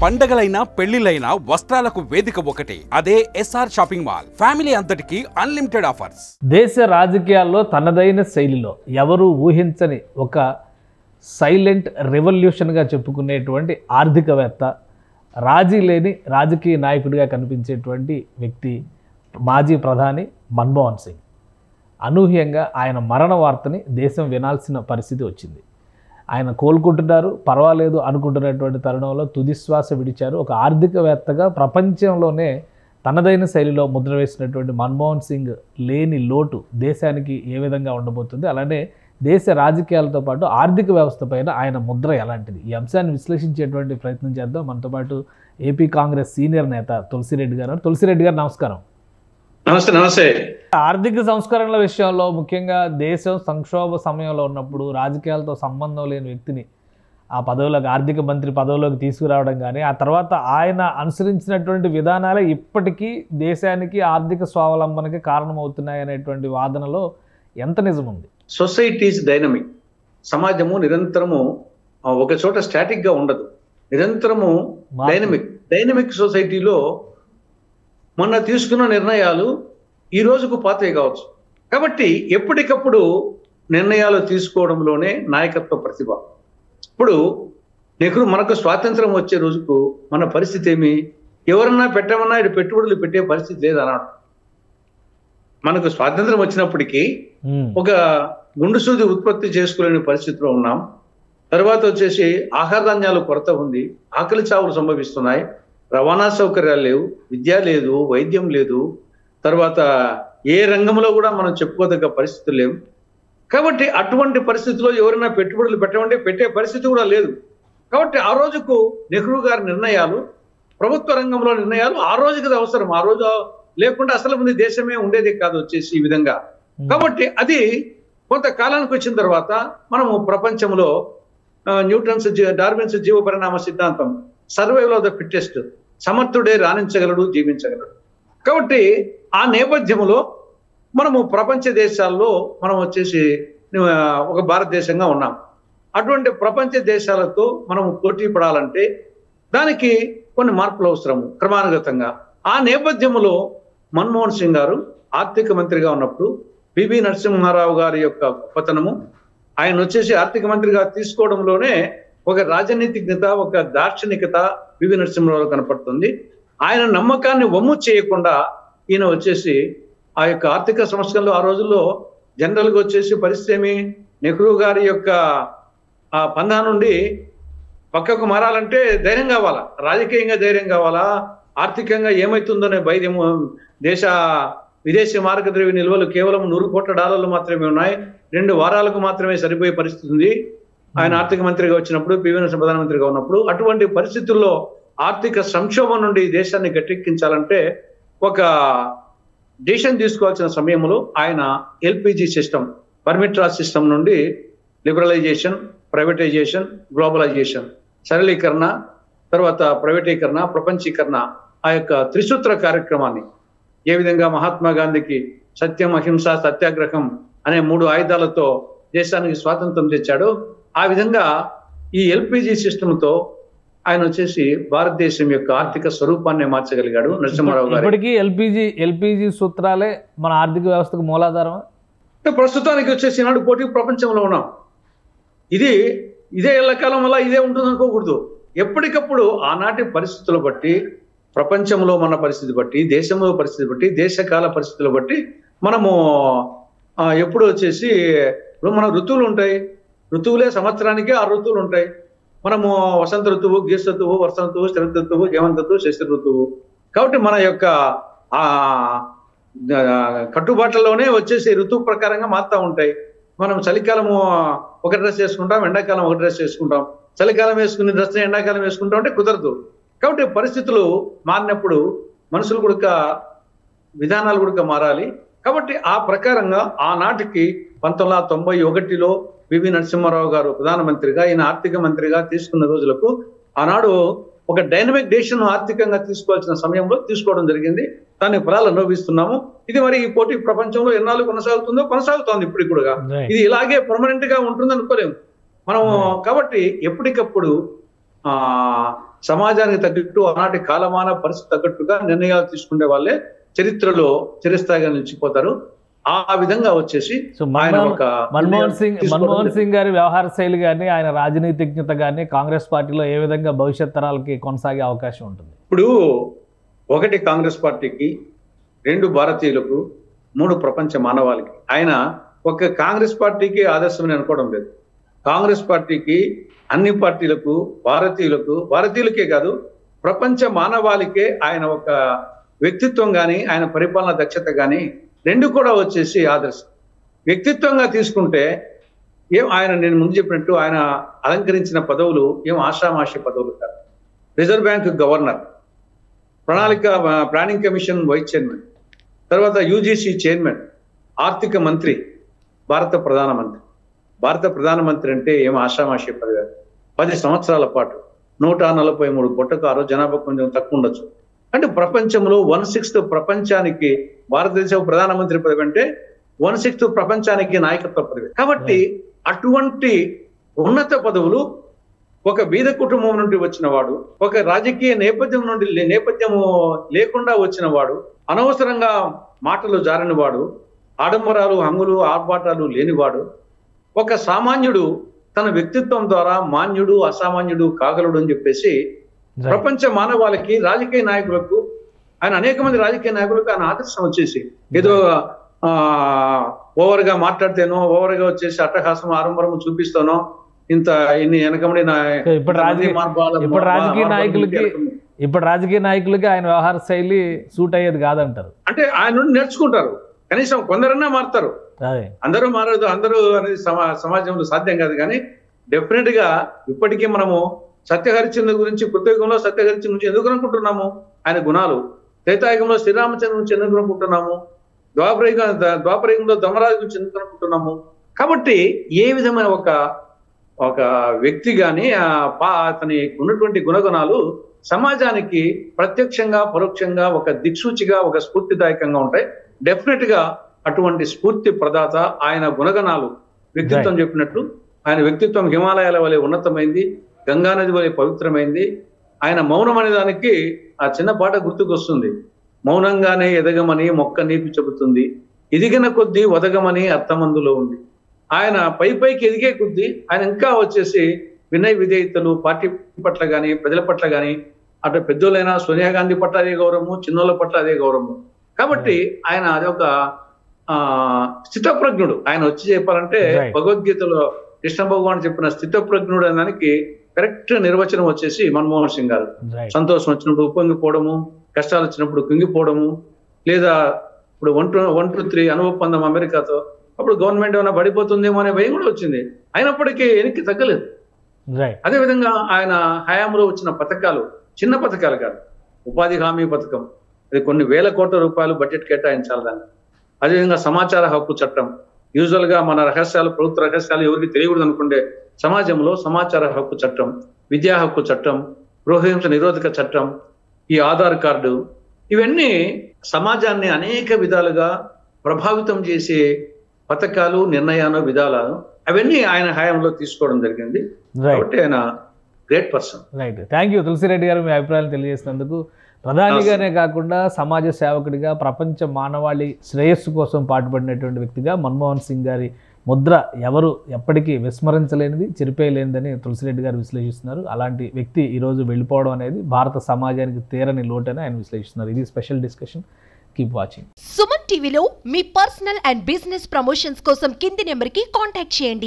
పండగలైనా పెళ్లిళ్ళైనా వస్త్రాలకు వేదిక ఒకటే, అదే ఎస్ఆర్ షాపింగ్ మాల్. ఫ్యామిలీ అంతటికి అన్లిమిటెడ్ ఆఫర్స్. దేశ రాజకీయాల్లో తనదైన శైలిలో ఎవరు ఊహించని ఒక సైలెంట్ రెవల్యూషన్గా చెప్పుకునేటువంటి ఆర్థికవేత్త, రాజీ లేని రాజకీయ నాయకుడిగా కనిపించేటువంటి వ్యక్తి మాజీ ప్రధాని మన్మోహన్ సింగ్. అనూహ్యంగా ఆయన మరణ వార్తని దేశం వినాల్సిన పరిస్థితి వచ్చింది. ఆయన కోలుకుంటున్నారు, పర్వాలేదు అనుకుంటున్నటువంటి తరుణంలో తుదిశ్వాస విడిచారు. ఒక ఆర్థికవేత్తగా ప్రపంచంలోనే తనదైన శైలిలో ముద్ర వేసినటువంటి మన్మోహన్ సింగ్ లేని లోటు దేశానికి ఏ విధంగా ఉండబోతుంది, అలానే దేశ రాజకీయాలతో పాటు ఆర్థిక వ్యవస్థ పైన ఆయన ముద్ర ఎలాంటిది, ఈ అంశాన్ని విశ్లేషించేటువంటి ప్రయత్నం చేద్దాం. మనతో పాటు ఏపీ కాంగ్రెస్ సీనియర్ నేత తులసిరెడ్డి గారు. తులసిరెడ్డి గారు నమస్కారం. నమస్తే. నమస్తే. ఆర్థిక సంస్కరణల విషయంలో ముఖ్యంగా దేశం సంక్షోభ సమయంలో ఉన్నప్పుడు రాజకీయాలతో సంబంధం లేని వ్యక్తిని ఆ పదవిలోకి, ఆర్థిక మంత్రి పదవిలోకి తీసుకురావడం కానీ, ఆ తర్వాత ఆయన అనుసరించినటువంటి విధానాలే ఇప్పటికీ దేశానికి ఆర్థిక స్వావలంబనకి కారణమవుతున్నాయి అనేటువంటి వాదనలో ఎంత నిజం ఉంది? Societies dynamic. సమాజము నిరంతరము ఒక చోట స్టాటిక్గా ఉండదు, నిరంతరము డైనమిక్ సొసైటీలో మొన్న తీసుకున్న నిర్ణయాలు ఈ రోజుకు పాతవి కావచ్చు. కాబట్టి ఎప్పటికప్పుడు నిర్ణయాలు తీసుకోవడంలోనే నాయకత్వ ప్రతిభ. ఇప్పుడు నెహ్రూ మనకు స్వాతంత్రం వచ్చే రోజుకు మన పరిస్థితి ఏమి? ఎవరన్నా పెట్టమన్నా ఇటు పెట్టుబడులు పెట్టే పరిస్థితి లేదన్నాడు. మనకు స్వాతంత్రం వచ్చినప్పటికీ ఒక గుండు సూది ఉత్పత్తి చేసుకోలేని పరిస్థితిలో ఉన్నాం. తర్వాత వచ్చేసి ఆహార ధాన్యాలు కొరత ఉంది, ఆకలి చావులు సంభవిస్తున్నాయి, రవాణా సౌకర్యాలు లేవు, విద్య లేదు, వైద్యం లేదు, తర్వాత ఏ రంగంలో కూడా మనం చెప్పుకోదగ్గ పరిస్థితులు లేవు. కాబట్టి అటువంటి పరిస్థితుల్లో ఎవరైనా పెట్టుబడులు పెట్టమంటే పెట్టే పరిస్థితి కూడా లేదు. కాబట్టి ఆ రోజుకు నెహ్రూ గారి నిర్ణయాలు, ప్రభుత్వ రంగంలో నిర్ణయాలు ఆ రోజుకి అవసరం. ఆ రోజు లేకుండా అసలు ముందు దేశమే ఉండేది కాదు వచ్చేసి ఈ విధంగా. కాబట్టి అది కొంతకాలానికి వచ్చిన తర్వాత మనము ప్రపంచంలో డార్విన్స్ జీవ పరిణామ సిద్ధాంతం, సర్వైవల్ ఆఫ్ ద ఫిట్టెస్ట్, సమర్థుడే రాణించగలడు, జీవించగలడు. కాబట్టి ఆ నేపథ్యంలో మనము ప్రపంచ దేశాల్లో మనం వచ్చేసి ఒక భారతదేశంగా ఉన్నాం. అటువంటి ప్రపంచ దేశాలతో మనము పోటీ పడాలంటే దానికి కొన్ని మార్పులు అవసరము క్రమానుగతంగా. ఆ నేపథ్యంలో మన్మోహన్ సింగ్ గారు ఆర్థిక మంత్రిగా ఉన్నప్పుడు పివి నరసింహారావు గారి యొక్క గొప్పతనము, ఆయన వచ్చేసి ఆర్థిక మంత్రిగా తీసుకోవడంలోనే ఒక రాజనీతిజ్ఞత, ఒక దార్శనికత పివి నరసింహారావు కనపడుతుంది. ఆయన నమ్మకాన్ని వమ్ము చేయకుండా ఈయన వచ్చేసి ఆ యొక్క ఆర్థిక సంస్కరణలు ఆ రోజుల్లో జనరల్గా వచ్చేసి పరిస్థితి ఏమి? నెహ్రూ గారి యొక్క ఆ పందా నుండి పక్కకు మారాలంటే ధైర్యం కావాలా, రాజకీయంగా ధైర్యం కావాలా, ఆర్థికంగా ఏమవుతుందనే భయము. విదేశీ మార్గ ద్రవ్య నిల్వలు కేవలం $100 కోట్ల మాత్రమే ఉన్నాయి, 2 వారాలకు మాత్రమే సరిపోయే పరిస్థితి ఉంది ఆయన ఆర్థిక మంత్రిగా వచ్చినప్పుడు, పివి నరసింహ ప్రధానమంత్రిగా ఉన్నప్పుడు. అటువంటి పరిస్థితుల్లో ఆర్థిక సంక్షోభం నుండి దేశాన్ని గట్టెక్కించాలంటే ఒక డిసిషన్ తీసుకోవాల్సిన సమయంలో ఆయన LPG system, permit Raj system నుండి లిబరలైజేషన్, ప్రైవేటైజేషన్, గ్లోబలైజేషన్, సరళీకరణ, తర్వాత ప్రైవేటీకరణ, ప్రపంచీకరణ, ఆ యొక్క త్రిసూత్ర కార్యక్రమాన్ని ఏ విధంగా మహాత్మా గాంధీకి సత్యం, అహింస, సత్యాగ్రహం అనే 3 ఆయుధాలతో దేశానికి స్వాతంత్రం తెచ్చాడు, ఆ విధంగా ఈ ఎల్పిజి సిస్టమ్తో ఆయన వచ్చేసి భారతదేశం యొక్క ఆర్థిక స్వరూపాన్ని మార్చగలిగాడు నరసింహారావు గారు. ఇప్పటికీ ఎల్పిజి సూత్రాలే మన ఆర్థిక వ్యవస్థకు మూలాధారమా? ప్రస్తుతానికి వచ్చేసి నాడు పోటీ ప్రపంచంలో ఉన్నాం. ఇదే ఎల్లకాలం వల్ల ఇదే ఉంటుంది అనుకోకూడదు. ఎప్పటికప్పుడు ఆనాటి పరిస్థితులు బట్టి, ప్రపంచంలో మన పరిస్థితి బట్టి, దేశంలో పరిస్థితి బట్టి, దేశకాల పరిస్థితులు బట్టి మనము ఎప్పుడు వచ్చేసి మన ఋతువులు ఉంటాయి. ఋతువులే సంవత్సరానికి 6 ఋతువులు ఉంటాయి. మనము వసంత ఋతువు, గ్రీష్మ ఋతువు, వర్ష ఋతువు, శరత్ ఋతువు, హేమంత ఋతువు, శశి ఋతువు. కాబట్టి మన యొక్క కట్టుబాట్లలోనే వచ్చేసి ఋతువు ప్రకారంగా మారుతూ ఉంటాయి. మనం చలికాలము ఒక డ్రెస్ వేసుకుంటాం, ఎండాకాలం ఒక డ్రెస్ వేసుకుంటాం, చలికాలం వేసుకునే డ్రెస్ ఎండాకాలం వేసుకుంటాం అంటే కుదరదు. కాబట్టి పరిస్థితులు మారినప్పుడు మనుషులు కూడా విధానాలు కూడా మారాలి. కాబట్టి ఆ ప్రకారంగా ఆనాటికి 1991లో పివి నరసింహారావు గారు ప్రధానమంత్రిగా, ఈయన ఆర్థిక మంత్రిగా తీసుకున్న రోజులకు ఆనాడు ఒక డైనమిక్ డెసిషన్ ఆర్థికంగా తీసుకోవాల్సిన సమయంలో తీసుకోవడం జరిగింది. దాని ఫలాలు అనుభవిస్తున్నాము. ఇది మరి ఈ పోటీ ప్రపంచంలో ఎన్నాళ్ళు కొనసాగుతోంది ఇప్పుడు కూడా. ఇది ఇలాగే పర్మనెంట్ గా ఉంటుంది అనుకోలేము మనము. కాబట్టి ఎప్పటికప్పుడు సమాజానికి తగ్గట్టు ఆనాటి కాలమాన పరిస్థితి తగ్గట్టుగా నిర్ణయాలు తీసుకునే వాళ్ళే చరిత్రలో చిరస్థాయిగా నిలిచిపోతారు. ఆ విధంగా వచ్చేసి మన్మోహన్ సింగ్ గారి వ్యవహార శైలి కానీ ఆయన రాజనీతిజ్ఞత కానీ కాంగ్రెస్ పార్టీలో ఏ విధంగా భవిష్యత్ తరాలకి కొనసాగే అవకాశం ఉంటుంది? ఇప్పుడు 1 కాంగ్రెస్ పార్టీకి, 2 భారతీయులకు, 3 ప్రపంచ మానవాళికి. ఆయన ఒక కాంగ్రెస్ పార్టీకి ఆదర్శం అనుకోవడం లేదు. కాంగ్రెస్ పార్టీకి, అన్ని పార్టీలకు, భారతీయులకే కాదు ప్రపంచ మానవాళికే ఆయన ఒక వ్యక్తిత్వం కానీ ఆయన పరిపాలన దక్షత కానీ 2 కూడా వచ్చేసి ఆదర్శం. వ్యక్తిత్వంగా తీసుకుంటే నేను ముందు చెప్పినట్టు ఆయన అలంకరించిన పదవులు ఆషామాషి పదవులు కాదు. Reserve bank governor, planning commission vice chairman, తర్వాత యూజీసీ చైర్మన్, ఆర్థిక మంత్రి, భారత ప్రధానమంత్రి అంటే ఆషామాషి పదవి. 10 సంవత్సరాల పాటు 143 కోట్ల జనాభా కొంచెం తక్కువ ఉండొచ్చు. అంటే ప్రపంచంలో 1/6 ప్రపంచానికి భారతదేశ ప్రధానమంత్రి పదవి అంటే 1/6 ప్రపంచానికి నాయకత్వ పదవి. కాబట్టి అటువంటి ఉన్నత పదవులు ఒక బీద కుటుంబం నుండి వచ్చిన వాడు, ఒక రాజకీయ నేపథ్యము లేకుండా వచ్చిన వాడు, అనవసరంగా మాటలు జారిన వాడు, ఆడంబరాలు, హంగులు, ఆర్భాటాలు లేనివాడు, ఒక సామాన్యుడు తన వ్యక్తిత్వం ద్వారా మాన్యుడు, అసామాన్యుడు కాగలడు అని చెప్పేసి ప్రపంచ మానవాళికి, రాజకీయ నాయకులకు, ఆయన అనేక మంది రాజకీయ నాయకులకు ఆయన ఆదర్శం వచ్చేసి ఏదో ఓవర్గా మాట్లాడితేనో, ఓవర్గా వచ్చేసి అట్టహాసం, ఆరంభరము చూపిస్తానో, ఇన్ని వెనకబడి ఇప్పుడు రాజకీయ నాయకులకి ఆయన వ్యవహార శైలి సూట్ అయ్యేది కాదంటారు. అంటే ఆయన నుండి నేర్చుకుంటారు. కనీసం కొందరన్నా మారుతారు. అందరూ మారదు, అందరూ అనేది సమాజంలో సాధ్యం కాదు. కానీ డెఫినెట్ గా ఇప్పటికీ మనము సత్యహరిచంద్ర గురించి, కృతయుగంలో సత్యహరిచంద్ర గురించి ఎందుకు అనుకుంటున్నాము? ఆయన గుణాలు. త్రేతాయుగంలో శ్రీరామచంద్ర గురించి ఎందుకు అనుకుంటున్నాము? ద్వాపరయుగంలో ధర్మరాజు గురించి ఎందుకు అనుకుంటున్నాము? కాబట్టి ఏ విధమైన ఒక వ్యక్తి కానీ అతని ఉన్నటువంటి గుణగుణాలు సమాజానికి ప్రత్యక్షంగా, పరోక్షంగా ఒక దిక్సూచిగా, ఒక స్ఫూర్తిదాయకంగా ఉంటాయి. డెఫినెట్ గా అటువంటి స్ఫూర్తి ప్రదాత ఆయన గుణగణాలు. వ్యక్తిత్వం చెప్పినట్టు ఆయన వ్యక్తిత్వం హిమాలయాల వలె ఉన్నతమైంది, గంగానది వలె పవిత్రమైంది. ఆయన మౌనం అనే దానికి ఆ చిన్న పాట గుర్తుకొస్తుంది. మౌనంగానే ఎదగమని మొక్క నీపి చెబుతుంది, ఎదిగిన కొద్దీ వదగమని అర్థమందులో ఉంది. ఆయన పైకి ఎదిగే కొద్దీ ఆయన ఇంకా వచ్చేసి వినయ విధేయతలు, పార్టీ పట్ల కానీ, ప్రజల పట్ల కానీ, అటు పెద్దోళ్ళైనా సోనియా గాంధీ పట్ల అదే గౌరవము, చిన్నోళ్ళ పట్ల అదే గౌరవము. కాబట్టి ఆయన అదొక స్థితప్రజ్ఞుడు. ఆయన వచ్చి చెప్పాలంటే భగవద్గీతలో కృష్ణ భగవాన్ చెప్పిన స్థితప్రజ్ఞుడు అనే దానికి కరెక్ట్ నిర్వచనం వచ్చేసి మన్మోహన్ సింగ్ గారు. సంతోషం వచ్చినప్పుడు ఉప్పొంగిపోవడము, కష్టాలు వచ్చినప్పుడు కుంగిపోవడము, లేదా ఇప్పుడు 1-2-3 అనుఒప్పందం అమెరికాతో, అప్పుడు గవర్నమెంట్ ఏమైనా పడిపోతుందేమో అనే భయం కూడా వచ్చింది. అయినప్పటికీ వెనక్కి తగ్గలేదు. అదేవిధంగా ఆయన హయాంలో వచ్చిన పథకాలు చిన్న పథకాలు కాదు. ఉపాధి హామీ పథకం, అది కొన్ని వేల కోట్ల రూపాయలు బడ్జెట్ కేటాయించాలి దాన్ని. అదేవిధంగా సమాచార హక్కు చట్టం, యూజువల్ గా మన రహస్యాలు, ప్రభుత్వ రహస్యాలు ఎవరికి తెలియకూడదు అనుకుంటే సమాజంలో సమాచార హక్కు చట్టం, విద్యా హక్కు చట్టం, గృహహింస నిరోధక చట్టం, ఈ ఆధార్ కార్డు, ఇవన్నీ సమాజాన్ని అనేక విధాలుగా ప్రభావితం చేసే పథకాలు, నిర్ణయాలు, విధానాలు అవన్నీ ఆయన హయాంలో తీసుకోవడం జరిగింది. కాబట్టి ఆయన great person. Right. Thank you Tulasireddy గారు, మీ అభిప్రాయాలు తెలియజేసినందుకు. ప్రధానిగానే కాకుండా సమాజ సేవకుడిగా, ప్రపంచ మానవాళి శ్రేయస్సు కోసం పాటుపడినటువంటి వ్యక్తిగా మన్మోహన్ సింగ్ గారి ముద్ర ఎవరు ఎప్పటికీ విస్మరించలేనిది, చెరిపేయలేనిదని తులసిరెడ్డి గారు విశ్లేషిస్తున్నారు. అలాంటి వ్యక్తి ఈరోజు వెళ్ళిపోవడం అనేది భారత సమాజానికి తీరని లోటని ఆయన విశ్లేషిస్తున్నారు. ఇది special discussion. Keep watching. Suman టీవీలో మీ పర్సనల్ అండ్ బిజినెస్ ప్రమోషన్స్ కోసం కింది నెంబర్కి కాంటాక్ట్ చేయండి.